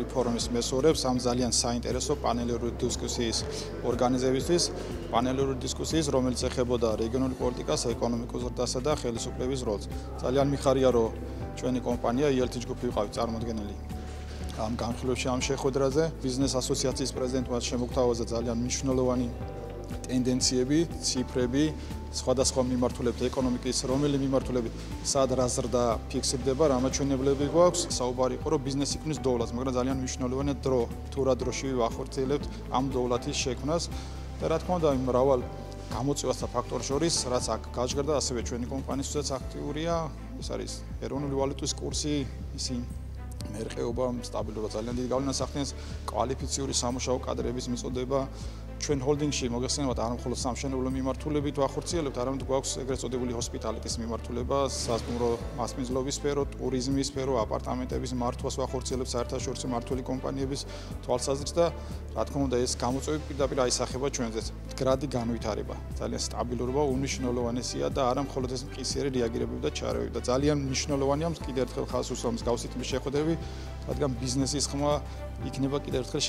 რეგიონული ფორუმის მესურვებს ამ ძალიან საინტერესო პანელური დისკუსიის ორგანიზებისთვის, პანელური დისკუსიის, რომელიც ეხებოდა რეგიონული პოლიტიკას, ეკონომიკურ ზრდასა და ხელისუფლების როლს. ძალიან მიხარია, რომ ჩვენი კომპანია ELT ჯგუფი ვიყავით წარმოდგენილი ამ განხილვებში ამ შეხვედრაზე. ბიზნეს ასოციაციის პრეზიდენტმა შემოგთავაზა ძალიან მნიშვნელოვანი ტენდენციები, ციფრები, სხვადასხვა მიმართულებით ეკონომიკის, რომელი მიმართულებით სად რა ზრდა ფიქსირდება, რა მაჩვენებლები გვაქვს. საუბარი იყო, რომ ბიზნესი ქმნის დოვლას, მაგრამ ძალიან მნიშვნელოვანია დრო, თუ რა დროში ვახორციელებთ ამ დოვლათის შექმნას. და რა თქმა უნდა, მრავალ გამოწვევასა ფაქტორ შორის, რაც აქ გაჟღერდა, ასევე ჩვენი კომპანიისთვისაც აქტიურია, ეს არის ეროვნული ვალუტის კურსი, ისი მერყეობა, სტაბილურობა ძალიან დიდი გავლენას ახდენს, კვალიფიციური სამუშაო კადრების მიწოდება. ჩვენ ჰოლდინგში მოგეხსენებათ არა მხოლოდ სამშენებლო მიმართულებით ვახორციელებთ, არამედ გვაქვს ეგრეთ წოდებული ჰოსპიტალიტის მიმართულება, სასტუმრო მასპინძლობის სფერო, ტურიზმის სფერო, აპარტამენტების მართვას ვახორციელებთ საერთაშორისო მმართველი კომპანიების თვალსაზრისით და რა თქმა უნდა ეს გამოწვევები პირდაპირ აისახება ჩვენზეც. მდგრადი განვითარება, ძალიან სტაბილურობა უმნიშვნელოვანესია და არა მხოლოდ ეს მყისიერი რეაგირებები და ჩარევები და ძალიან მნიშვნელოვანია კიდევ ერთხელ ხაზს უსვამს მსგავსი ტიპის შეხვედრები, რადგან ბიზნესის ხმა იქნება კიდევ ერთხელ